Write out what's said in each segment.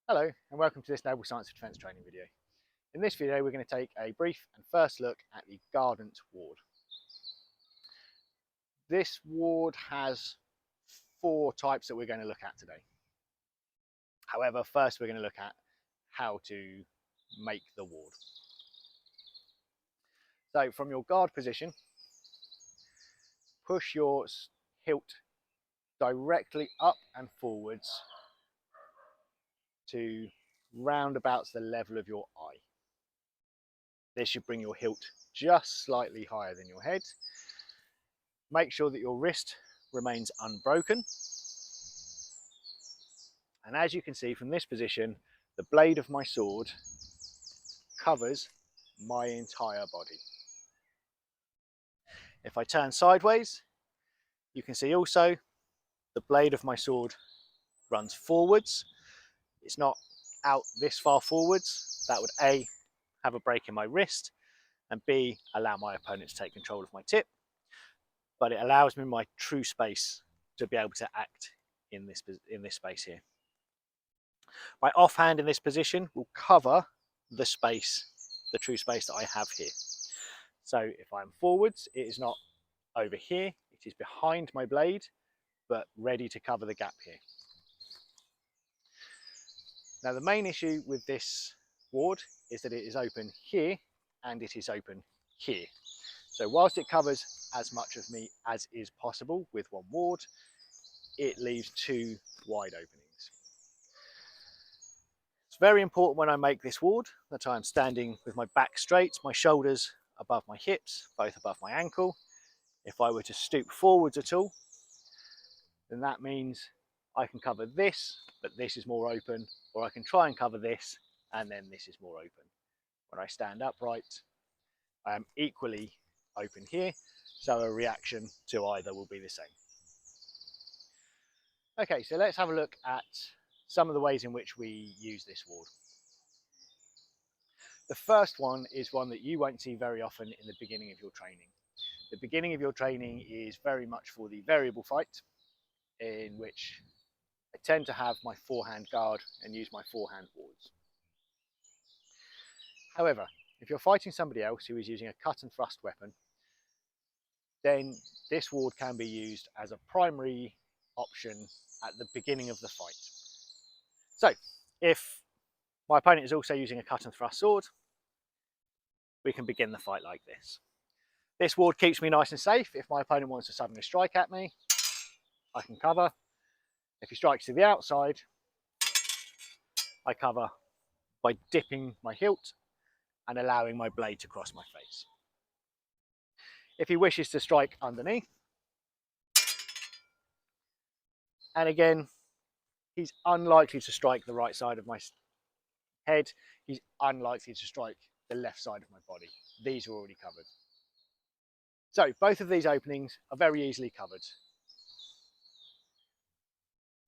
Hello and welcome to this Noble Science of Defence training video. In this video we're going to take a brief and first look at the Guardant Ward. This ward has 4 types that we're going to look at today. However, first we're going to look at how to make the ward. So from your guard position, push your hilt directly up and forwards to roundabouts the level of your eye. This should bring your hilt just slightly higher than your head. Make sure that your wrist remains unbroken. And as you can see from this position, the blade of my sword covers my entire body. If I turn sideways, you can see also the blade of my sword runs forwards. It's not out this far forwards. That would A, have a break in my wrist, and B, allow my opponent to take control of my tip. But it allows me my true space to be able to act in this space here. My offhand in this position will cover the space, the true space that I have here. So if I'm forwards, it is not over here, it is behind my blade, but ready to cover the gap here. Now the main issue with this ward is that it is open here and it is open here. So whilst it covers as much of me as is possible with one ward, it leaves 2 wide openings. It's very important when I make this ward that I'm standing with my back straight, my shoulders above my hips, both above my ankle. If I were to stoop forwards at all, then that means I can cover this, but this is more open, or I can try and cover this, and then this is more open. When I stand upright, I am equally open here, so a reaction to either will be the same. Okay, so let's have a look at some of the ways in which we use this ward. The first one is one that you won't see very often in the beginning of your training. The beginning of your training is very much for the variable fight, in which I tend to have my forehand guard and use my forehand wards. However, if you're fighting somebody else who is using a cut and thrust weapon, then this ward can be used as a primary option at the beginning of the fight. So, if my opponent is also using a cut and thrust sword, we can begin the fight like this. This ward keeps me nice and safe. If my opponent wants to suddenly strike at me, I can cover. If he strikes to the outside, I cover by dipping my hilt and allowing my blade to cross my face. If he wishes to strike underneath, and again, he's unlikely to strike the right side of my head, he's unlikely to strike the left side of my body. These are already covered. So both of these openings are very easily covered.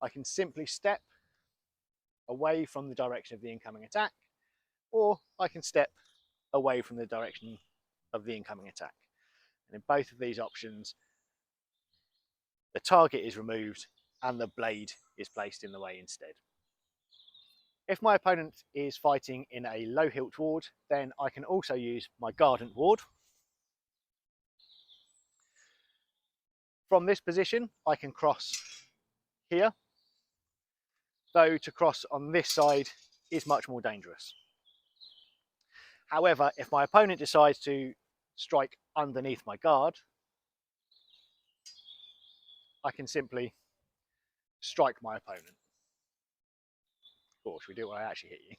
I can simply step away from the direction of the incoming attack, or I can step away from the direction of the incoming attack. And in both of these options, the target is removed and the blade is placed in the way instead. If my opponent is fighting in a low hilt ward, then I can also use my Guardant Ward. From this position, I can cross here, though to cross on this side is much more dangerous. However, if my opponent decides to strike underneath my guard, I can simply strike my opponent. Or should we do it when I actually hit you?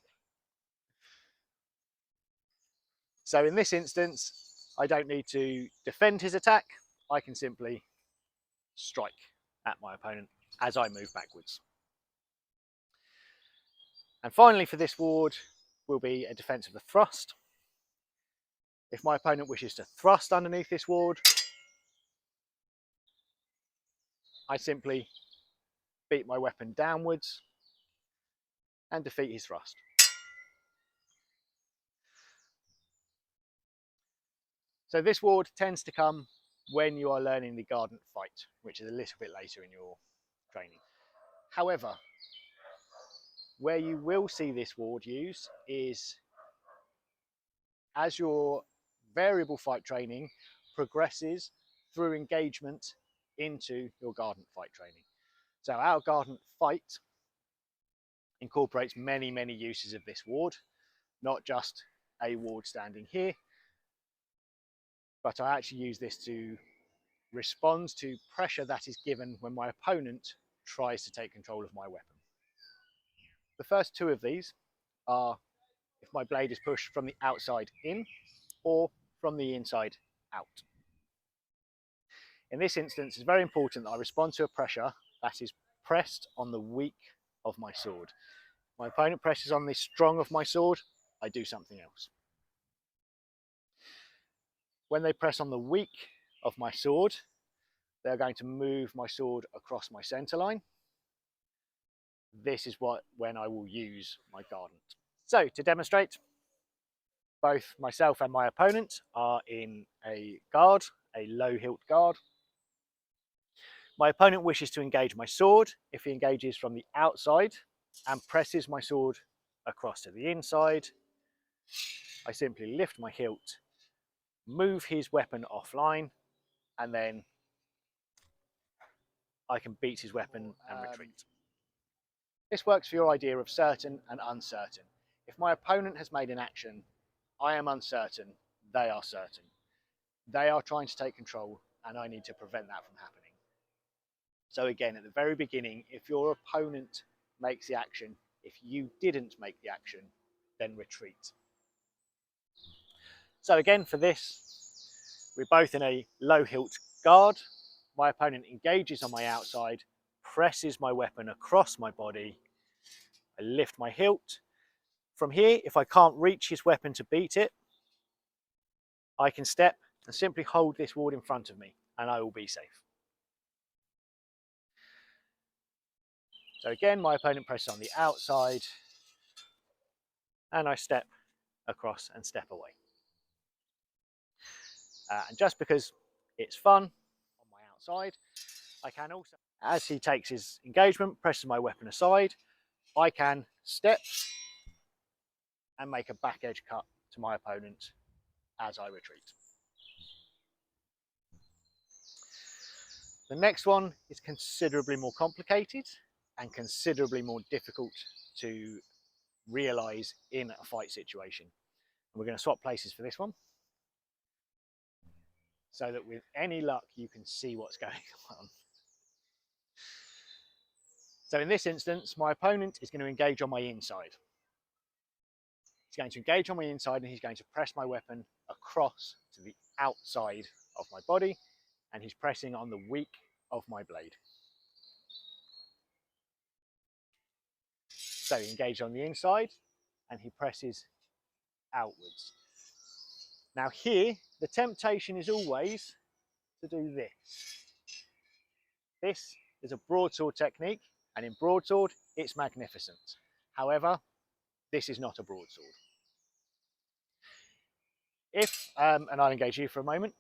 So in this instance, I don't need to defend his attack. I can simply strike at my opponent as I move backwards. And finally for this ward will be a defense of the thrust. If my opponent wishes to thrust underneath this ward, I simply beat my weapon downwards and defeat his thrust. So this ward tends to come when you are learning the Guardant fight, which is a little bit later in your training. However, Where you will see this ward used is as your variable fight training progresses through engagement into your Guardant fight training. So our Guardant fight incorporates many, many uses of this ward, not just a ward standing here, but I actually use this to respond to pressure that is given when my opponent tries to take control of my weapon. The first two of these are if my blade is pushed from the outside in or from the inside out. In this instance, it's very important that I respond to a pressure that is pressed on the weak of my sword. If my opponent presses on the strong of my sword, I do something else. When they press on the weak of my sword, they're going to move my sword across my center line. This is when I will use my Guardant. So to demonstrate, both myself and my opponent are in a guard, a low hilt guard. My opponent wishes to engage my sword. If he engages from the outside and presses my sword across to the inside, I simply lift my hilt, move his weapon offline, and then I can beat his weapon and retreat. This works for your idea of certain and uncertain. If my opponent has made an action, I am uncertain, they are certain. They are trying to take control and I need to prevent that from happening. So again, at the very beginning, if your opponent makes the action, if you didn't make the action, then retreat. So again, for this, we're both in a low hilt guard. My opponent engages on my outside, presses my weapon across my body. I lift my hilt. From here, if I can't reach his weapon to beat it, I can step and simply hold this ward in front of me and I will be safe. So again, my opponent presses on the outside and I step across and step away. And just because it's fun on my outside, I can also, as he takes his engagement, presses my weapon aside, I can step and make a back edge cut to my opponent as I retreat. The next one is considerably more complicated and considerably more difficult to realize in a fight situation. And we're going to swap places for this one so that with any luck you can see what's going on. So in this instance, my opponent is going to engage on my inside. He's going to engage on my inside and he's going to press my weapon across to the outside of my body, and he's pressing on the weak of my blade. So he engaged on the inside and he presses outwards. Now here, the temptation is always to do this. This is a broadsword technique, and in broadsword, it's magnificent. However, this is not a broadsword. If, and I'll engage you for a moment,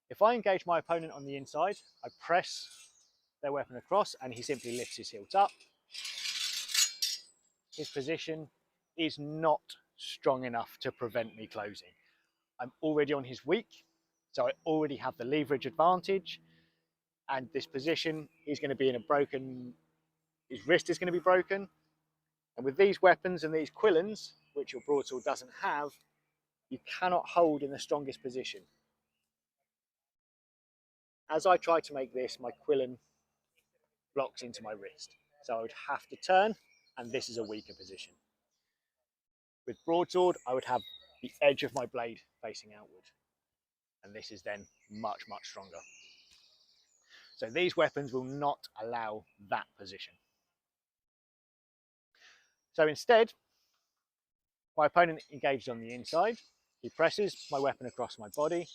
if I engage my opponent on the inside, I press their weapon across and he simply lifts his hilt up, his position is not strong enough to prevent me closing. I'm already on his weak, so I already have the leverage advantage, and this position is going to be in a broken, his wrist is going to be broken, and with these weapons and these quillons, which your broadsword doesn't have, you cannot hold in the strongest position. As I try to make this, my quillon blocks into my wrist, so I would have to turn, and this is a weaker position. With broadsword, I would have the edge of my blade facing outward, and this is then much, much stronger. So these weapons will not allow that position. So instead, my opponent engaged on the inside, he presses my weapon across my body.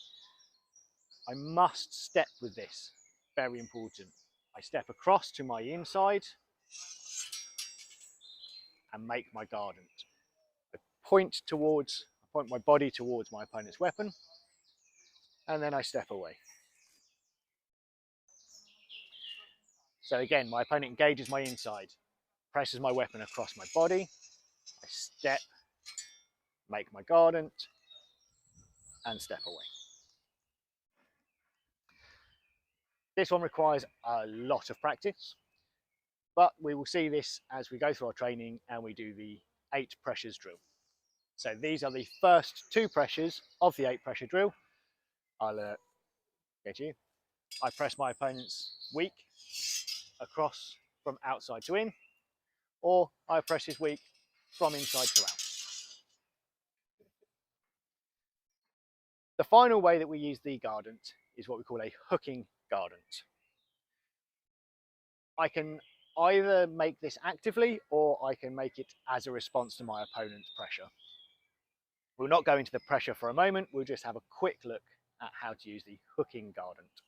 I must step with this, very important. I step across to my inside and make my Guardant. I point my body towards my opponent's weapon, and then I step away. So again, my opponent engages my inside, presses my weapon across my body. I step, make my Guardant, and step away. This one requires a lot of practice, but we will see this as we go through our training and we do the 8 pressures drill. So these are the first 2 pressures of the 8 pressure drill. I'll get you. I press my opponent's weak across from outside to in, or I press his weak from inside to out. The final way that we use the Guardant is what we call a hooking Guardant. I can either make this actively or I can make it as a response to my opponent's pressure. We'll not go into the pressure for a moment, we'll just have a quick look at how to use the hooking Guardant.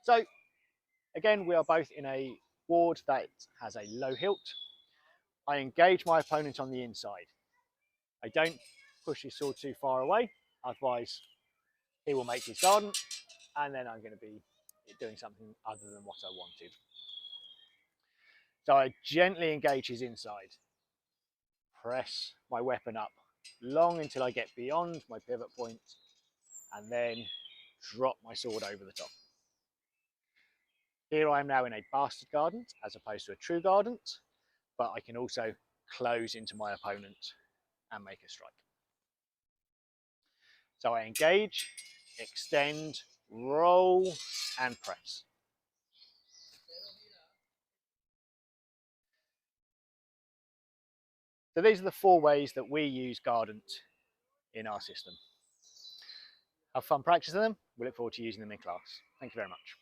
So again, we are both in a ward that has a low hilt. I engage my opponent on the inside. I don't push his sword too far away, otherwise he will make his Guardant and then I'm going to be doing something other than what I wanted. So I gently engage his inside, press my weapon up long until I get beyond my pivot point, and then drop my sword over the top. Here I am now in a bastard Guardant as opposed to a true Guardant, but I can also close into my opponent and make a strike. So I engage, extend, roll, and press. So these are the 4 ways that we use Guardant in our system. Have fun practicing them. We look forward to using them in class. Thank you very much.